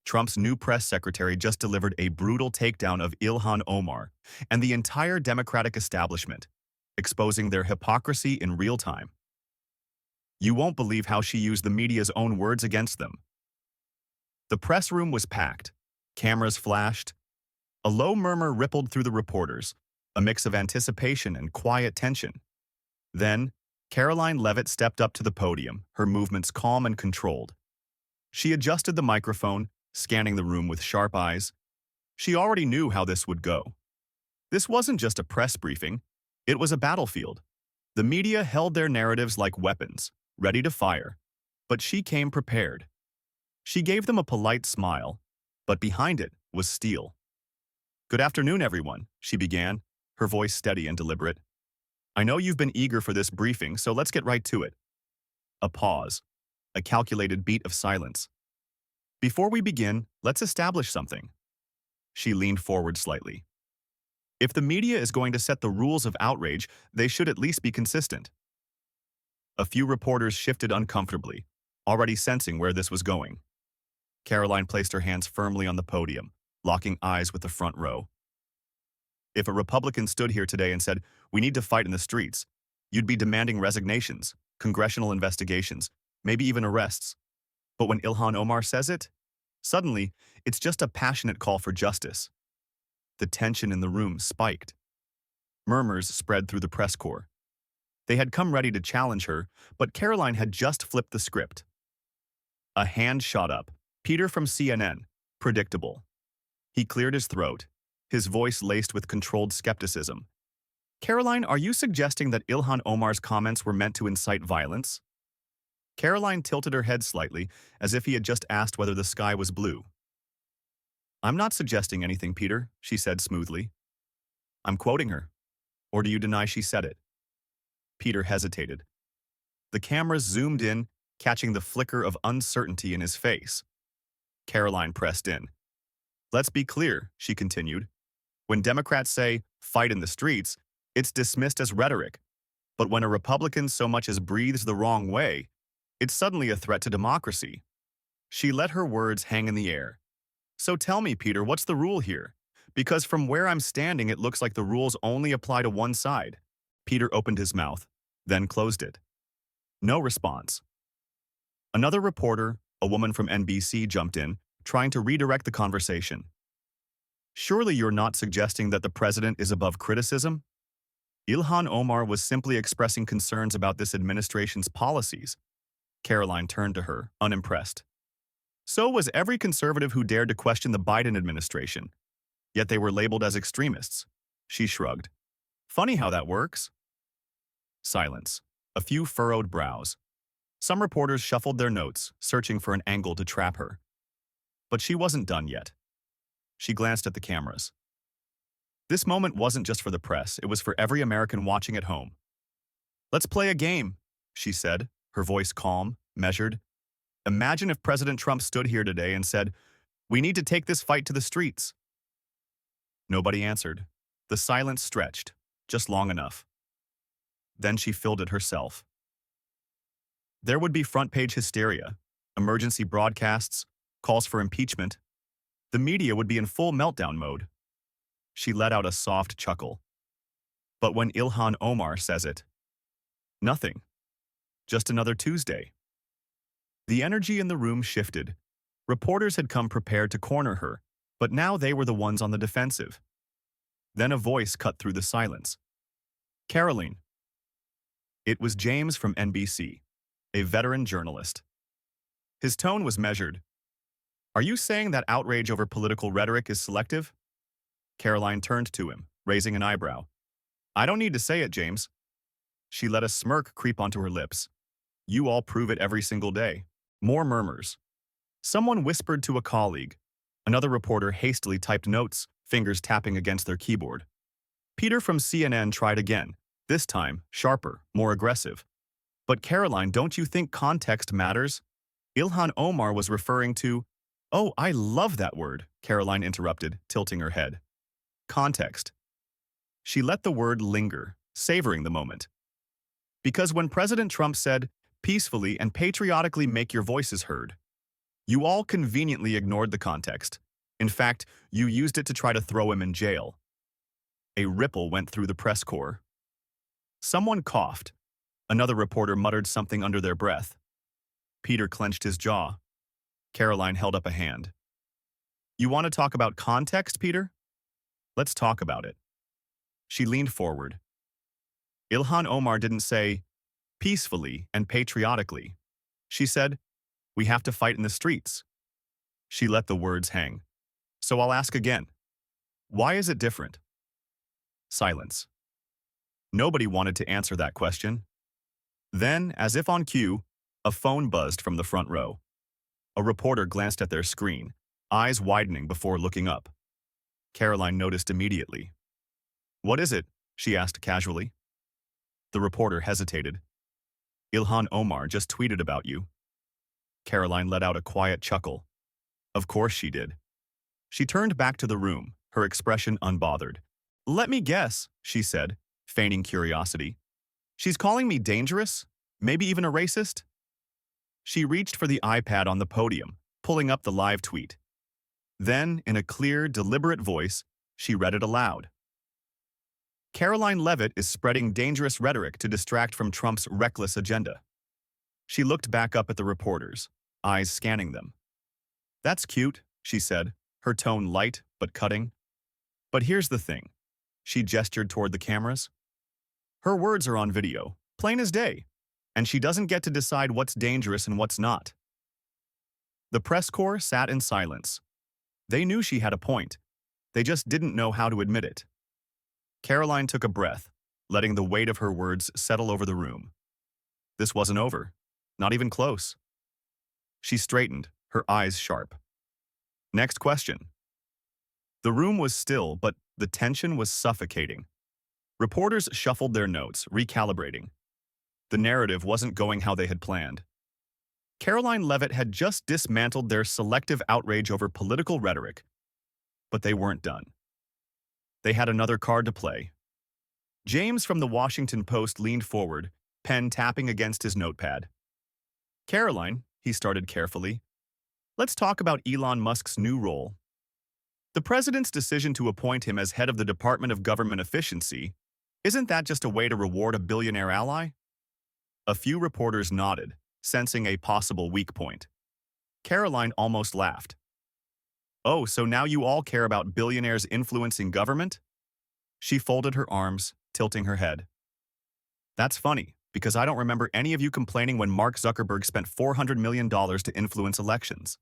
Trump's new press secretary just delivered a brutal takedown of Ilhan Omar and the entire Democratic establishment, exposing their hypocrisy in real time. You won't believe how she used the media's own words against them. The press room was packed. Cameras flashed. A low murmur rippled through the reporters, a mix of anticipation and quiet tension. Then, Karoline Leavitt stepped up to the podium, her movements calm and controlled. She adjusted the microphone, scanning the room with sharp eyes. She already knew how this would go. This wasn't just a press briefing, it was a battlefield. The media held their narratives like weapons, ready to fire. But she came prepared. She gave them a polite smile, but behind it was steel. "Good afternoon, everyone," she began, her voice steady and deliberate. "I know you've been eager for this briefing, so let's get right to it." A pause, a calculated beat of silence. "Before we begin, let's establish something." She leaned forward slightly. "If the media is going to set the rules of outrage, they should at least be consistent." A few reporters shifted uncomfortably, already sensing where this was going. Karoline placed her hands firmly on the podium, locking eyes with the front row. "If a Republican stood here today and said, 'We need to fight in the streets,' you'd be demanding resignations, congressional investigations, maybe even arrests. But when Ilhan Omar says it, suddenly, it's just a passionate call for justice." The tension in the room spiked. Murmurs spread through the press corps. They had come ready to challenge her, but Karoline had just flipped the script. A hand shot up. Peter from CNN. Predictable. He cleared his throat, his voice laced with controlled skepticism. "Karoline, are you suggesting that Ilhan Omar's comments were meant to incite violence?" Karoline tilted her head slightly, as if he had just asked whether the sky was blue. "I'm not suggesting anything, Peter," she said smoothly. "I'm quoting her. Or do you deny she said it?" Peter hesitated. The cameras zoomed in, catching the flicker of uncertainty in his face. Karoline pressed in. "Let's be clear," she continued. "When Democrats say, 'fight in the streets,' it's dismissed as rhetoric. But when a Republican so much as breathes the wrong way, it's suddenly a threat to democracy." She let her words hang in the air. "So tell me, Peter, what's the rule here? Because from where I'm standing, it looks like the rules only apply to one side." Peter opened his mouth, then closed it. No response. Another reporter, a woman from NBC, jumped in, trying to redirect the conversation. "Surely you're not suggesting that the president is above criticism?" Ilhan Omar was simply expressing concerns about this administration's policies. Karoline turned to her, unimpressed. So was every conservative who dared to question the Biden administration. Yet they were labeled as extremists. She shrugged. "Funny how that works." Silence. A few furrowed brows. Some reporters shuffled their notes, searching for an angle to trap her. But she wasn't done yet. She glanced at the cameras. This moment wasn't just for the press, it was for every American watching at home. "Let's play a game," she said, her voice calm, measured. "Imagine if President Trump stood here today and said, 'We need to take this fight to the streets.'" Nobody answered. The silence stretched, just long enough. Then she filled it herself. There would be front-page hysteria, emergency broadcasts, calls for impeachment. The media would be in full meltdown mode. She let out a soft chuckle. But when Ilhan Omar says it, nothing. Just another Tuesday. The energy in the room shifted. Reporters had come prepared to corner her, but now they were the ones on the defensive. Then a voice cut through the silence. "Karoline." It was James from NBC, a veteran journalist. His tone was measured. "Are you saying that outrage over political rhetoric is selective?" Karoline turned to him, raising an eyebrow. "I don't need to say it, James." She let a smirk creep onto her lips. "You all prove it every single day." More murmurs. Someone whispered to a colleague. Another reporter hastily typed notes, fingers tapping against their keyboard. Peter from CNN tried again, this time sharper, more aggressive. "But Karoline, don't you think context matters? Ilhan Omar was referring to—" "Oh, I love that word," Karoline interrupted, tilting her head. "Context." She let the word linger, savoring the moment. Because when President Trump said, "Peacefully and patriotically make your voices heard," You all conveniently ignored the context. In fact, you used it to try to throw him in jail. A ripple went through the press corps. Someone coughed. Another reporter muttered something under their breath. Peter clenched his jaw. Karoline held up a hand. You want to talk about context, Peter? Let's talk about it. She leaned forward. Ilhan Omar didn't say, peacefully and patriotically. She said, we have to fight in the streets. She let the words hang. So I'll ask again. Why is it different? Silence. Nobody wanted to answer that question. Then, as if on cue, a phone buzzed from the front row. A reporter glanced at their screen, eyes widening before looking up. Karoline noticed immediately. What is it? She asked casually. The reporter hesitated. Ilhan Omar just tweeted about you. Karoline let out a quiet chuckle. Of course she did. She turned back to the room, her expression unbothered. Let me guess, she said, feigning curiosity. She's calling me dangerous? Maybe even a racist? She reached for the iPad on the podium, pulling up the live tweet. Then, in a clear, deliberate voice, she read it aloud. Karoline Leavitt is spreading dangerous rhetoric to distract from Trump's reckless agenda. She looked back up at the reporters, eyes scanning them. That's cute, she said, her tone light but cutting. But here's the thing. She gestured toward the cameras. Her words are on video, plain as day, and she doesn't get to decide what's dangerous and what's not. The press corps sat in silence. They knew she had a point. They just didn't know how to admit it. Karoline took a breath, letting the weight of her words settle over the room. This wasn't over, not even close. She straightened, her eyes sharp. Next question. The room was still, but the tension was suffocating. Reporters shuffled their notes, recalibrating. The narrative wasn't going how they had planned. Karoline Leavitt had just dismantled their selective outrage over political rhetoric, but they weren't done. They had another card to play. James from the Washington Post leaned forward, pen tapping against his notepad. Karoline, he started carefully, let's talk about Elon Musk's new role. The president's decision to appoint him as head of the Department of Government Efficiency, isn't that just a way to reward a billionaire ally? A few reporters nodded, sensing a possible weak point. Karoline almost laughed. Oh, so now you all care about billionaires influencing government? She folded her arms, tilting her head. That's funny, because I don't remember any of you complaining when Mark Zuckerberg spent $400 million to influence elections.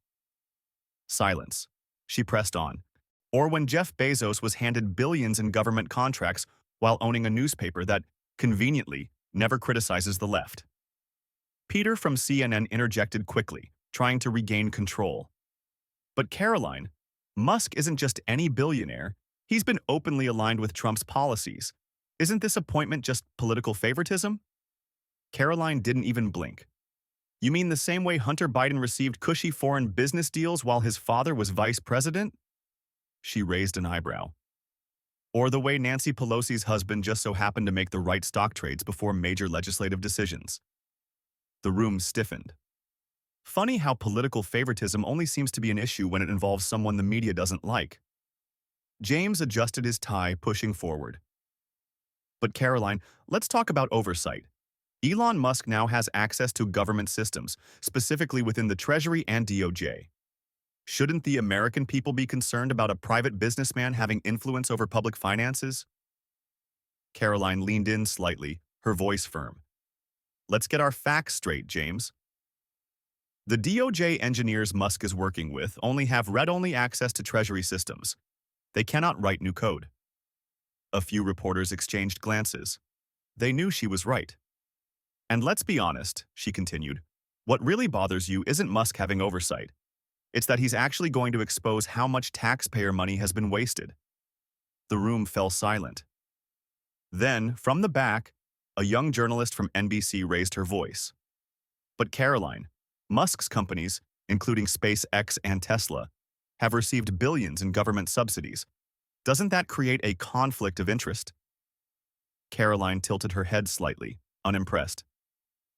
Silence. She pressed on. Or when Jeff Bezos was handed billions in government contracts while owning a newspaper that, conveniently, never criticizes the left. Peter from CNN interjected quickly, trying to regain control. But Karoline, Musk isn't just any billionaire. He's been openly aligned with Trump's policies. Isn't this appointment just political favoritism? Karoline didn't even blink. You mean the same way Hunter Biden received cushy foreign business deals while his father was vice president? She raised an eyebrow. Or the way Nancy Pelosi's husband just so happened to make the right stock trades before major legislative decisions. The room stiffened. Funny how political favoritism only seems to be an issue when it involves someone the media doesn't like. James adjusted his tie, pushing forward. But Karoline, let's talk about oversight. Elon Musk now has access to government systems, specifically within the Treasury and DOJ. Shouldn't the American people be concerned about a private businessman having influence over public finances? Karoline leaned in slightly, her voice firm. Let's get our facts straight, James. The DOJ engineers Musk is working with only have read-only access to Treasury systems. They cannot write new code. A few reporters exchanged glances. They knew she was right. And let's be honest, she continued, what really bothers you isn't Musk having oversight. It's that he's actually going to expose how much taxpayer money has been wasted. The room fell silent. Then, from the back, a young journalist from NBC raised her voice. But Karoline, Musk's companies, including SpaceX and Tesla, have received billions in government subsidies. Doesn't that create a conflict of interest? Karoline tilted her head slightly, unimpressed.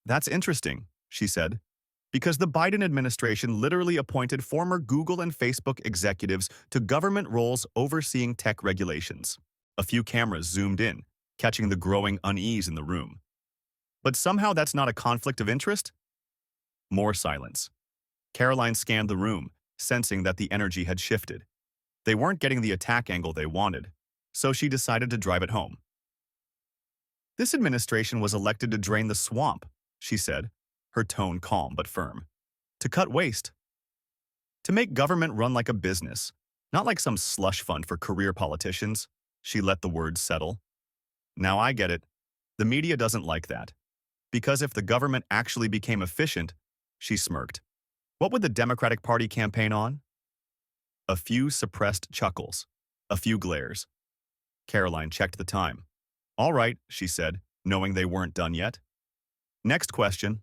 That's interesting, she said, Because the Biden administration literally appointed former Google and Facebook executives to government roles overseeing tech regulations. A few cameras zoomed in, catching the growing unease in the room. But somehow that's not a conflict of interest? More silence. Karoline scanned the room, sensing that the energy had shifted. They weren't getting the attack angle they wanted, so she decided to drive it home. This administration was elected to drain the swamp, she said, her tone calm but firm. To cut waste. To make government run like a business, not like some slush fund for career politicians. She let the words settle. Now I get it. The media doesn't like that. Because if the government actually became efficient, she smirked. What would the Democratic Party campaign on? A few suppressed chuckles. A few glares. Karoline checked the time. All right, she said, knowing they weren't done yet. Next question.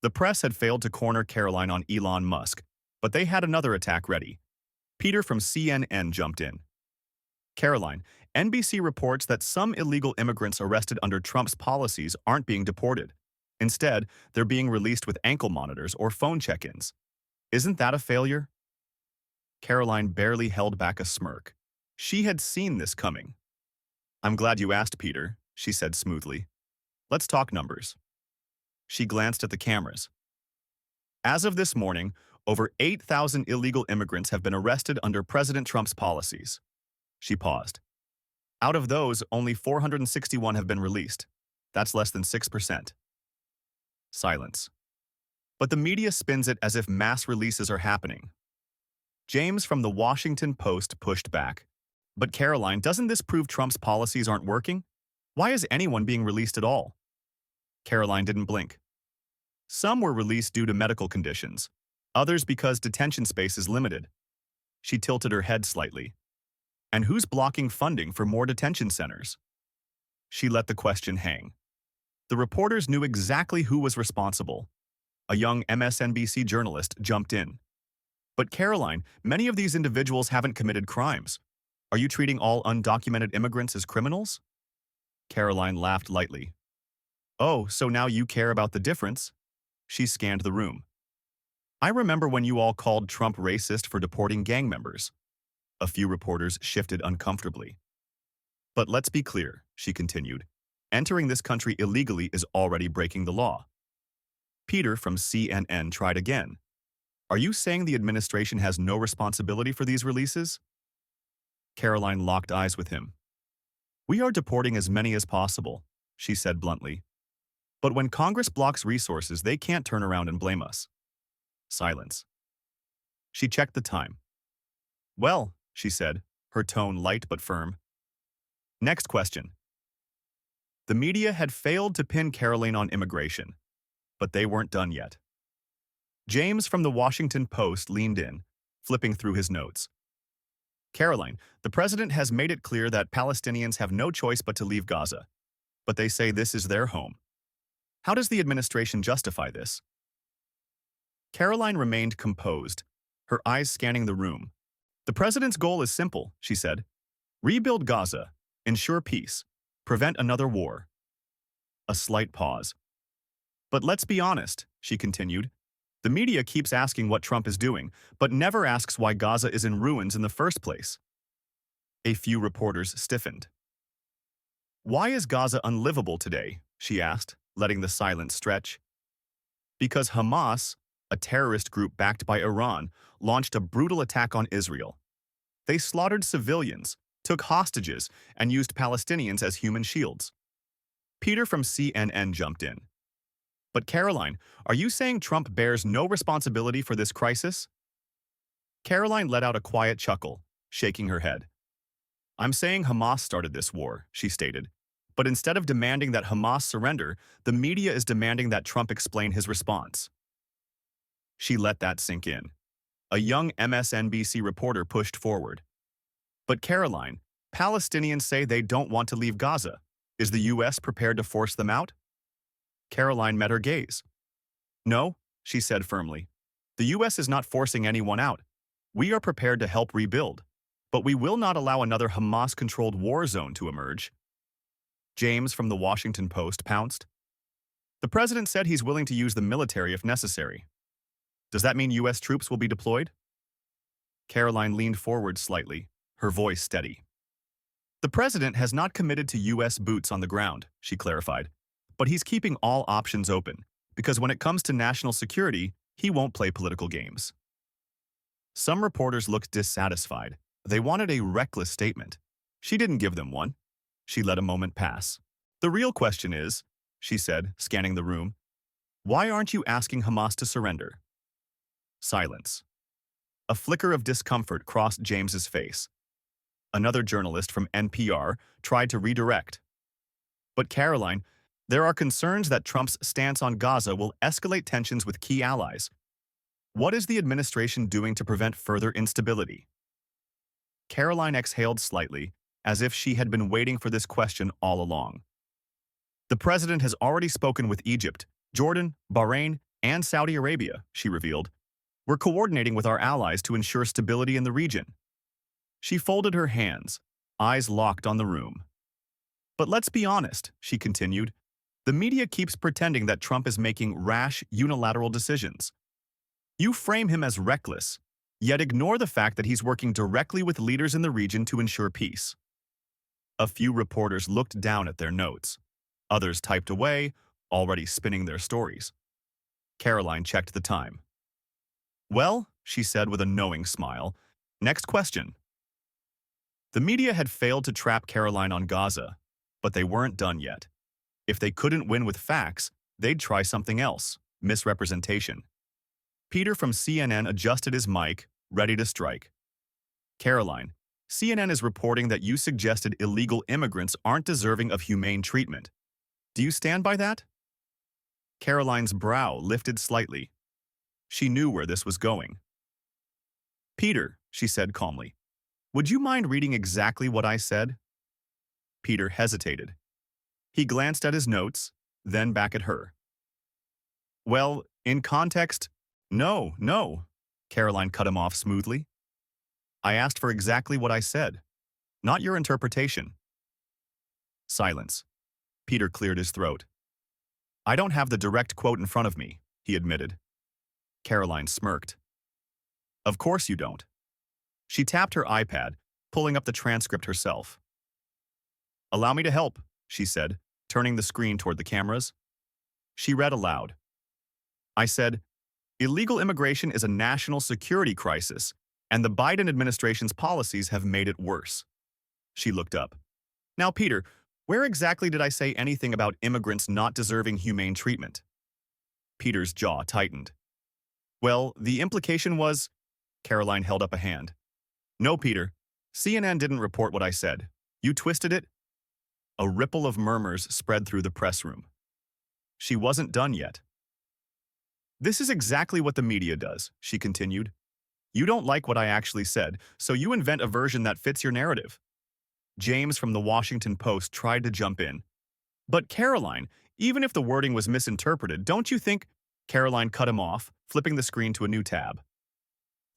The press had failed to corner Karoline on Elon Musk, but they had another attack ready. Peter from CNN jumped in. Karoline, NBC reports that some illegal immigrants arrested under Trump's policies aren't being deported. Instead, they're being released with ankle monitors or phone check-ins. Isn't that a failure? Karoline barely held back a smirk. She had seen this coming. I'm glad you asked, Peter, she said smoothly. Let's talk numbers. She glanced at the cameras. As of this morning, over 8,000 illegal immigrants have been arrested under President Trump's policies. She paused. Out of those, only 461 have been released. That's less than 6%. Silence. But the media spins it as if mass releases are happening. James from the Washington Post pushed back. But Karoline, doesn't this prove Trump's policies aren't working? Why is anyone being released at all? Karoline didn't blink. Some were released due to medical conditions, others because detention space is limited. She tilted her head slightly. And who's blocking funding for more detention centers? She let the question hang. The reporters knew exactly who was responsible. A young MSNBC journalist jumped in. But Karoline, many of these individuals haven't committed crimes. Are you treating all undocumented immigrants as criminals? Karoline laughed lightly. Oh, so now you care about the difference? She scanned the room. I remember when you all called Trump racist for deporting gang members. A few reporters shifted uncomfortably. But let's be clear, she continued. Entering this country illegally is already breaking the law. Peter from CNN tried again. Are you saying the administration has no responsibility for these releases? Karoline locked eyes with him. We are deporting as many as possible, she said bluntly. But when Congress blocks resources, they can't turn around and blame us. Silence. She checked the time. Well, she said, her tone light but firm. Next question. The media had failed to pin Karoline on immigration, but they weren't done yet. James from the Washington Post leaned in, flipping through his notes. Karoline, the president has made it clear that Palestinians have no choice but to leave Gaza, but they say this is their home. How does the administration justify this? Karoline remained composed, her eyes scanning the room. The president's goal is simple, she said. Rebuild Gaza, ensure peace, prevent another war. A slight pause. But let's be honest, she continued. The media keeps asking what Trump is doing, but never asks why Gaza is in ruins in the first place. A few reporters stiffened. Why is Gaza unlivable today? She asked, letting the silence stretch. Because Hamas, a terrorist group backed by Iran, launched a brutal attack on Israel. They slaughtered civilians, took hostages, and used Palestinians as human shields. Peter from CNN jumped in. But Karoline, are you saying Trump bears no responsibility for this crisis? Karoline let out a quiet chuckle, shaking her head. I'm saying Hamas started this war, she stated. But instead of demanding that Hamas surrender, the media is demanding that Trump explain his response. She let that sink in. A young MSNBC reporter pushed forward. But Karoline, Palestinians say they don't want to leave Gaza. Is the U.S. prepared to force them out? Karoline met her gaze. No, she said firmly. The U.S. is not forcing anyone out. We are prepared to help rebuild, but we will not allow another Hamas-controlled war zone to emerge. James from the Washington Post pounced. The president said he's willing to use the military if necessary. Does that mean U.S. troops will be deployed? Karoline leaned forward slightly, her voice steady. The president has not committed to U.S. boots on the ground, she clarified, but he's keeping all options open, because when it comes to national security, he won't play political games. Some reporters looked dissatisfied. They wanted a reckless statement. She didn't give them one. She let a moment pass. The real question is, she said, scanning the room, why aren't you asking Hamas to surrender? Silence. A flicker of discomfort crossed James's face. Another journalist from NPR tried to redirect. But Karoline, there are concerns that Trump's stance on Gaza will escalate tensions with key allies. What is the administration doing to prevent further instability? Karoline exhaled slightly, as if she had been waiting for this question all along. The president has already spoken with Egypt, Jordan, Bahrain, and Saudi Arabia, she revealed. We're coordinating with our allies to ensure stability in the region. She folded her hands, eyes locked on the room. But let's be honest, she continued. The media keeps pretending that Trump is making rash, unilateral decisions. You frame him as reckless, yet ignore the fact that he's working directly with leaders in the region to ensure peace. A few reporters looked down at their notes. Others typed away, already spinning their stories. Karoline checked the time. Well, she said with a knowing smile, next question. The media had failed to trap Karoline on Gaza, but they weren't done yet. If they couldn't win with facts, they'd try something else, misrepresentation. Peter from CNN adjusted his mic, ready to strike. Karoline, CNN is reporting that you suggested illegal immigrants aren't deserving of humane treatment. Do you stand by that? Karoline's brow lifted slightly. She knew where this was going. Peter, she said calmly, would you mind reading exactly what I said? Peter hesitated. He glanced at his notes, then back at her. Well, in context, no, Karoline cut him off smoothly. I asked for exactly what I said, not your interpretation. Silence. Peter cleared his throat. I don't have the direct quote in front of me, he admitted. Karoline smirked. Of course you don't. She tapped her iPad, pulling up the transcript herself. Allow me to help, she said, turning the screen toward the cameras. She read aloud. I said, illegal immigration is a national security crisis, and the Biden administration's policies have made it worse. She looked up. Now, Peter, where exactly did I say anything about immigrants not deserving humane treatment? Peter's jaw tightened. Well, the implication was... Karoline held up a hand. No, Peter. CNN didn't report what I said. You twisted it? A ripple of murmurs spread through the press room. She wasn't done yet. This is exactly what the media does, she continued. You don't like what I actually said, so you invent a version that fits your narrative. James from the Washington Post tried to jump in. But Karoline, even if the wording was misinterpreted, don't you think... Karoline cut him off, flipping the screen to a new tab.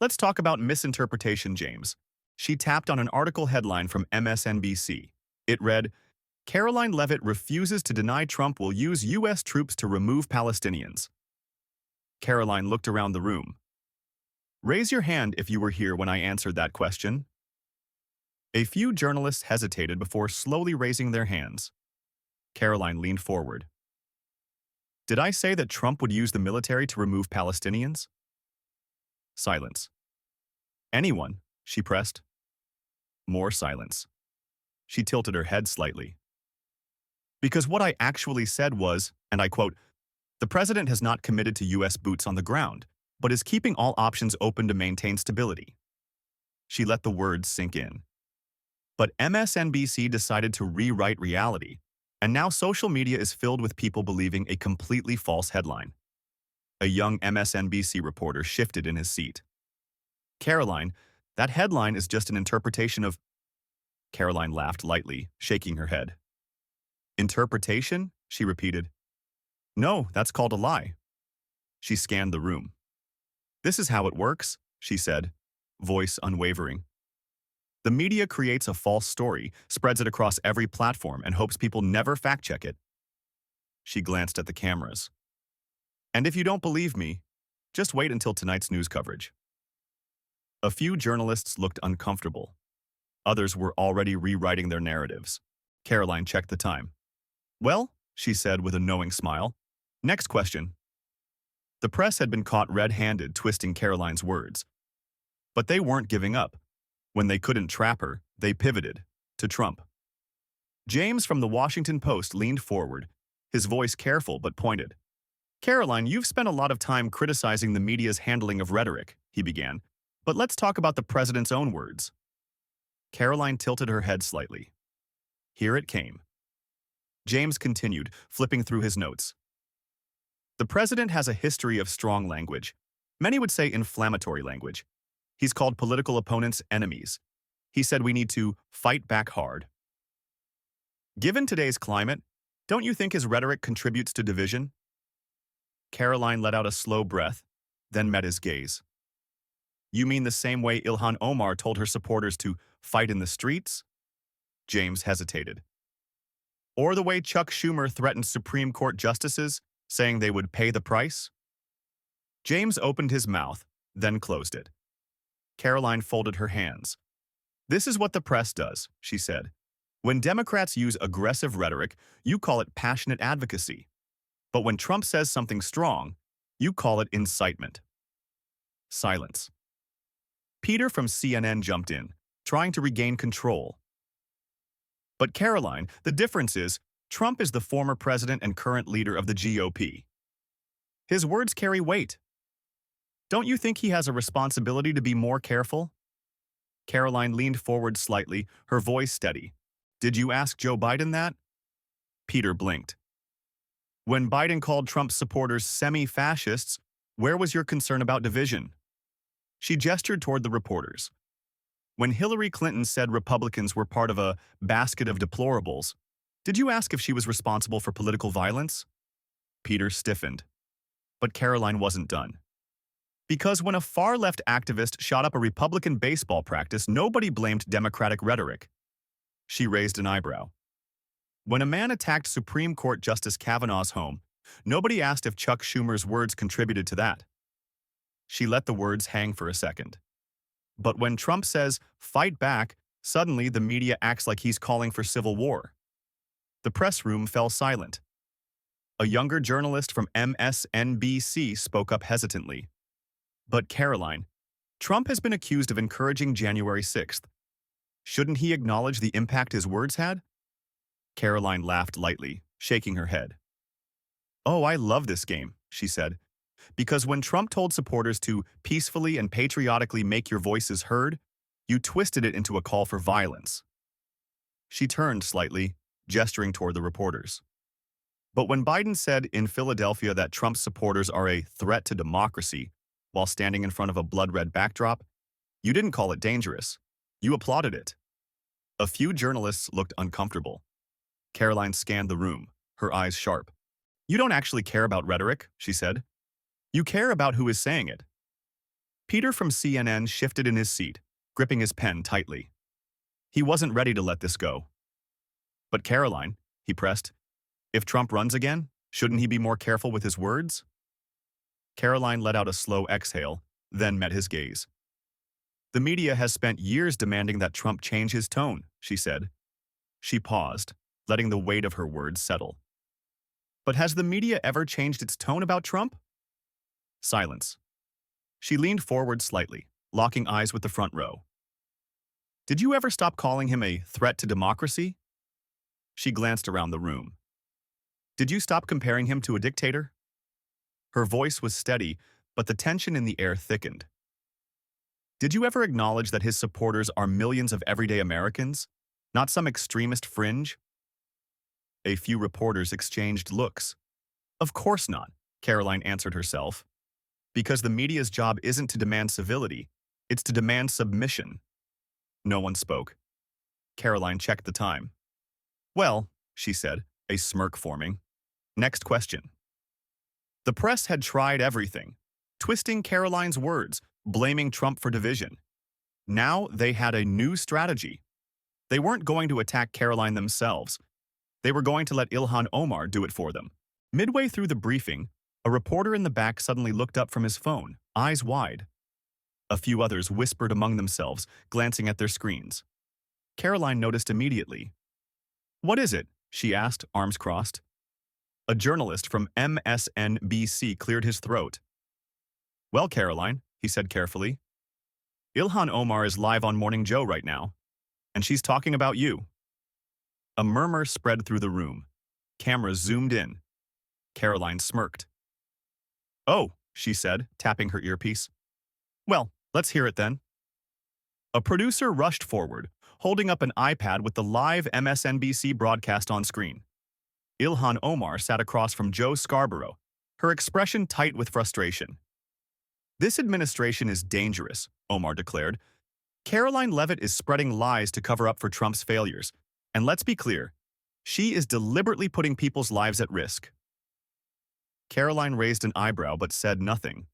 Let's talk about misinterpretation, James. She tapped on an article headline from MSNBC. It read, Karoline Leavitt refuses to deny Trump will use U.S. troops to remove Palestinians. Karoline looked around the room. Raise your hand if you were here when I answered that question. A few journalists hesitated before slowly raising their hands. Karoline leaned forward. Did I say that Trump would use the military to remove Palestinians? Silence. Anyone, she pressed. More silence. She tilted her head slightly. Because what I actually said was, and I quote, the president has not committed to U.S. boots on the ground, but is keeping all options open to maintain stability. She let the words sink in. But MSNBC decided to rewrite reality, and now social media is filled with people believing a completely false headline. A young MSNBC reporter shifted in his seat. Karoline, that headline is just an interpretation of... Karoline laughed lightly, shaking her head. Interpretation? She repeated. No, that's called a lie. She scanned the room. This is how it works, she said, voice unwavering. The media creates a false story, spreads it across every platform, and hopes people never fact-check it. She glanced at the cameras. And if you don't believe me, Just wait until tonight's news coverage. A few journalists looked uncomfortable. Others were already rewriting their narratives. Karoline checked the time. Well, she said with a knowing smile. Next question. The press had been caught red-handed twisting Karoline's words. But they weren't giving up. When they couldn't trap her, they pivoted to Trump. James from the Washington Post leaned forward, his voice careful but pointed. Karoline, you've spent a lot of time criticizing the media's handling of rhetoric, he began. But let's talk about the president's own words. Karoline tilted her head slightly. Here it came. James continued, flipping through his notes. The president has a history of strong language. Many would say inflammatory language. He's called political opponents enemies. He said we need to fight back hard. Given today's climate, don't you think his rhetoric contributes to division? Karoline let out a slow breath, then met his gaze. You mean the same way Ilhan Omar told her supporters to fight in the streets? James hesitated. Or the way Chuck Schumer threatened Supreme Court justices, saying they would pay the price? James opened his mouth, then closed it. Karoline folded her hands. This is what the press does, she said. When Democrats use aggressive rhetoric, you call it passionate advocacy. But when Trump says something strong, you call it incitement. Silence. Peter from CNN jumped in, trying to regain control. But Karoline, the difference is, Trump is the former president and current leader of the GOP. His words carry weight. Don't you think he has a responsibility to be more careful? Karoline leaned forward slightly, her voice steady. Did you ask Joe Biden that? Peter blinked. When Biden called Trump's supporters semi-fascists, where was your concern about division? She gestured toward the reporters. When Hillary Clinton said Republicans were part of a basket of deplorables, did you ask if she was responsible for political violence? Peter stiffened. But Karoline wasn't done. Because when a far-left activist shot up a Republican baseball practice, nobody blamed Democratic rhetoric. She raised an eyebrow. When a man attacked Supreme Court Justice Kavanaugh's home, nobody asked if Chuck Schumer's words contributed to that. She let the words hang for a second. But when Trump says, fight back, suddenly the media acts like he's calling for civil war. The press room fell silent. A younger journalist from MSNBC spoke up hesitantly. But Karoline, Trump has been accused of encouraging January 6th. Shouldn't he acknowledge the impact his words had? Karoline laughed lightly, shaking her head. Oh, I love this game, she said. Because when Trump told supporters to peacefully and patriotically make your voices heard, you twisted it into a call for violence. She turned slightly, gesturing toward the reporters. But when Biden said in Philadelphia that Trump's supporters are a threat to democracy while standing in front of a blood-red backdrop, you didn't call it dangerous. You applauded it. A few journalists looked uncomfortable. Karoline scanned the room, her eyes sharp. You don't actually care about rhetoric, she said. You care about who is saying it. Peter from CNN shifted in his seat, gripping his pen tightly. He wasn't ready to let this go. But Karoline, he pressed, if Trump runs again, shouldn't he be more careful with his words? Karoline let out a slow exhale, then met his gaze. The media has spent years demanding that Trump change his tone, she said. She paused, letting the weight of her words settle. But has the media ever changed its tone about Trump? Silence. She leaned forward slightly, locking eyes with the front row. Did you ever stop calling him a threat to democracy? She glanced around the room. Did you stop comparing him to a dictator? Her voice was steady, but the tension in the air thickened. Did you ever acknowledge that his supporters are millions of everyday Americans, not some extremist fringe? A few reporters exchanged looks. Of course not, Karoline answered herself. Because the media's job isn't to demand civility, it's to demand submission. No one spoke. Karoline checked the time. Well, she said, a smirk forming. Next question. The press had tried everything, twisting Karoline's words, blaming Trump for division. Now they had a new strategy. They weren't going to attack Karoline themselves. They were going to let Ilhan Omar do it for them. Midway through the briefing, A reporter in the back suddenly looked up from his phone, eyes wide. A few others whispered among themselves, glancing at their screens. Karoline noticed immediately. "What is it?" she asked, arms crossed. A journalist from MSNBC cleared his throat. "Well, Karoline," he said carefully, "Ilhan Omar is live on Morning Joe right now, and she's talking about you." A murmur spread through the room. Cameras zoomed in. Karoline smirked. "Oh," she said, tapping her earpiece. "Well, let's hear it then." A producer rushed forward, holding up an iPad with the live MSNBC broadcast on screen. Ilhan Omar sat across from Joe Scarborough, her expression tight with frustration. "This administration is dangerous," Omar declared. "Karoline Leavitt is spreading lies to cover up for Trump's failures. And let's be clear, she is deliberately putting people's lives at risk." Karoline raised an eyebrow but said nothing.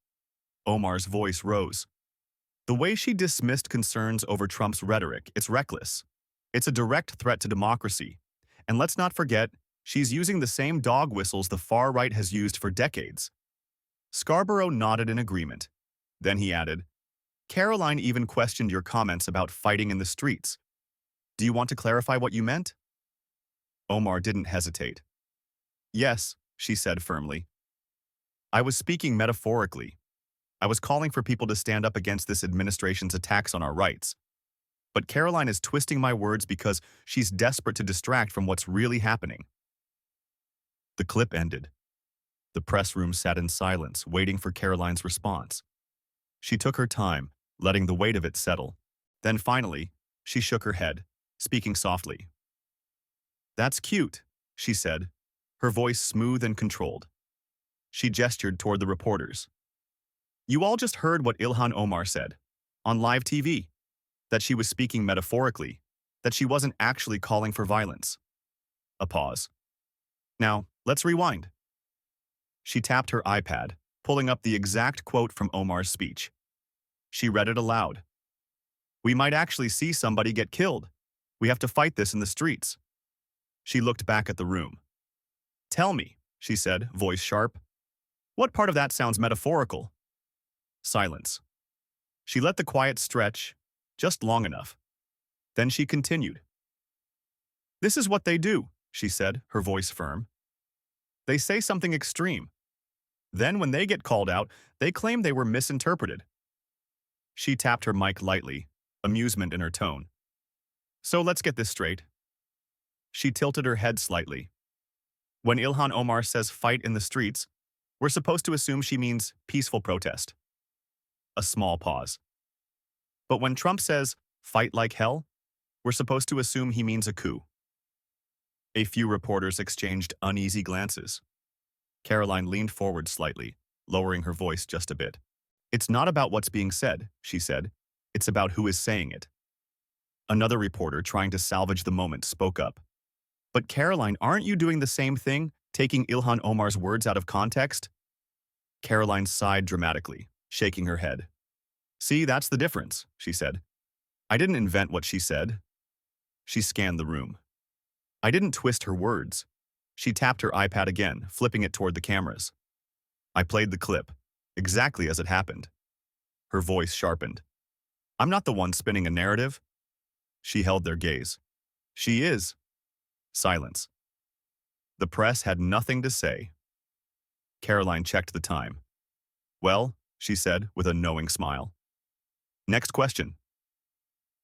Omar's voice rose. "The way she dismissed concerns over Trump's rhetoric, it's reckless. It's a direct threat to democracy. And let's not forget, she's using the same dog whistles the far right has used for decades." Scarborough nodded in agreement. Then he added, "Karoline even questioned your comments about fighting in the streets. Do you want to clarify what you meant?" Omar didn't hesitate. "Yes," she said firmly. "I was speaking metaphorically. I was calling for people to stand up against this administration's attacks on our rights. But Karoline is twisting my words because she's desperate to distract from what's really happening." The clip ended. The press room sat in silence, waiting for Karoline's response. She took her time, letting the weight of it settle. Then finally, she shook her head, speaking softly. "That's cute," she said, her voice smooth and controlled. She gestured toward the reporters. "You all just heard what Ilhan Omar said, on live TV, that she was speaking metaphorically, that she wasn't actually calling for violence." A pause. "Now, let's rewind." She tapped her iPad, pulling up the exact quote from Omar's speech. She read it aloud. "We might actually see somebody get killed. We have to fight this in the streets." She looked back at the room. "Tell me," she said, voice sharp, "what part of that sounds metaphorical?" Silence. She let the quiet stretch, just long enough. Then she continued. "This is what they do," she said, her voice firm. "They say something extreme. Then when they get called out, they claim they were misinterpreted." She tapped her mic lightly, amusement in her tone. "So let's get this straight." She tilted her head slightly. "When Ilhan Omar says fight in the streets, we're supposed to assume she means peaceful protest." A small pause. "But when Trump says fight like hell, we're supposed to assume he means a coup." A few reporters exchanged uneasy glances. Karoline leaned forward slightly, lowering her voice just a bit. "It's not about what's being said," she said. "It's about who is saying it." Another reporter, trying to salvage the moment, spoke up. "But Karoline, aren't you doing the same thing, taking Ilhan Omar's words out of context?" Karoline sighed dramatically, shaking her head. "See, that's the difference," she said. "I didn't invent what she said." She scanned the room. "I didn't twist her words." She tapped her iPad again, flipping it toward the cameras. "I played the clip, exactly as it happened." Her voice sharpened. "I'm not the one spinning a narrative." She held their gaze. "She is." Silence. The press had nothing to say. Karoline checked the time. "Well," she said with a knowing smile. "Next question."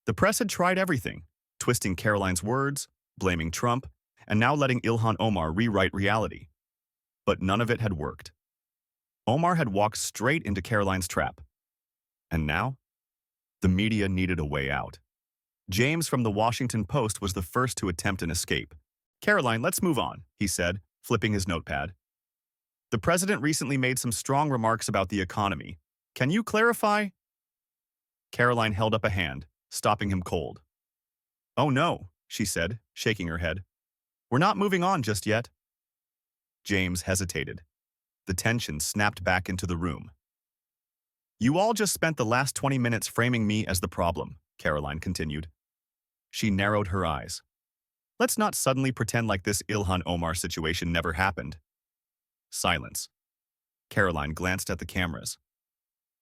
The press had tried everything, twisting Karoline's words, blaming Trump, and now letting Ilhan Omar rewrite reality. But none of it had worked. Omar had walked straight into Karoline's trap. And now? The media needed a way out. James from the Washington Post was the first to attempt an escape. "Karoline, let's move on," he said, flipping his notepad. "The president recently made some strong remarks about the economy. Can you clarify?" Karoline held up a hand, stopping him cold. "Oh no," she said, shaking her head. "We're not moving on just yet." James hesitated. The tension snapped back into the room. "You all just spent the last 20 minutes framing me as the problem," Karoline continued. She narrowed her eyes. "Let's not suddenly pretend like this Ilhan Omar situation never happened." Silence. Karoline glanced at the cameras.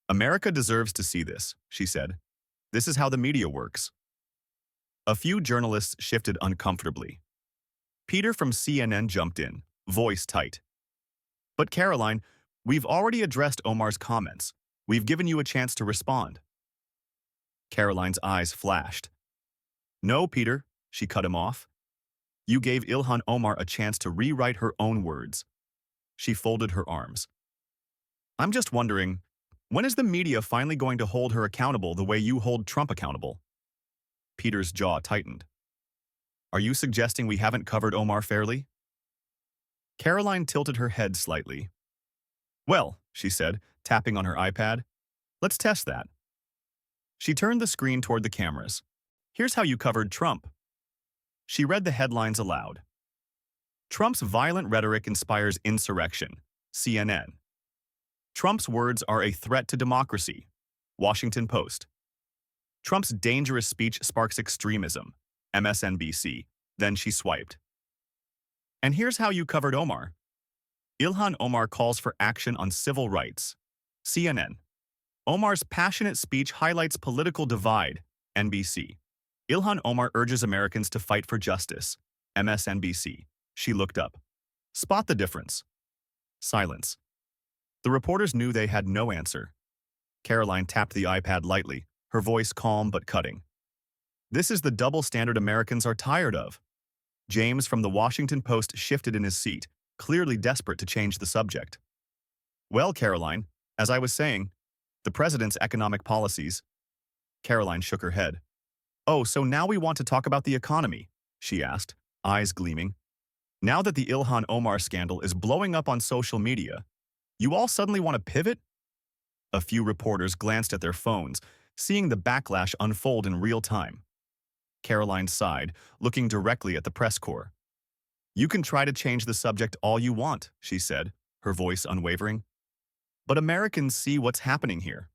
America deserves to see this, she said. This is how the media works. A few journalists shifted uncomfortably. Peter from CNN jumped in, voice tight. But Karoline, we've already addressed Omar's comments. We've given you a chance to respond. Karoline's eyes flashed. No, Peter, she cut him off. You gave Ilhan Omar a chance to rewrite her own words. She folded her arms. I'm just wondering, when is the media finally going to hold her accountable the way you hold Trump accountable? Peter's jaw tightened. Are you suggesting we haven't covered Omar fairly? Karoline tilted her head slightly. Well, she said, tapping on her iPad, let's test that. She turned the screen toward the cameras. Here's how you covered Trump. She read the headlines aloud. Trump's violent rhetoric inspires insurrection, CNN. Trump's words are a threat to democracy, Washington Post. Trump's dangerous speech sparks extremism, MSNBC. Then she swiped. And here's how you covered Omar. Ilhan Omar calls for action on civil rights, CNN. Omar's passionate speech highlights political divide, NBC. Ilhan Omar urges Americans to fight for justice, MSNBC. She looked up. Spot the difference. Silence. The reporters knew they had no answer. Karoline tapped the iPad lightly, her voice calm but cutting. This is the double standard Americans are tired of. James from the Washington Post shifted in his seat, clearly desperate to change the subject. Well, Karoline, as I was saying, the president's economic policies. Karoline shook her head. Oh, so now we want to talk about the economy, she asked, eyes gleaming. Now that the Ilhan Omar scandal is blowing up on social media, you all suddenly want to pivot? A few reporters glanced at their phones, seeing the backlash unfold in real time. Karoline sighed, looking directly at the press corps. You can try to change the subject all you want, she said, her voice unwavering. But Americans see what's happening here.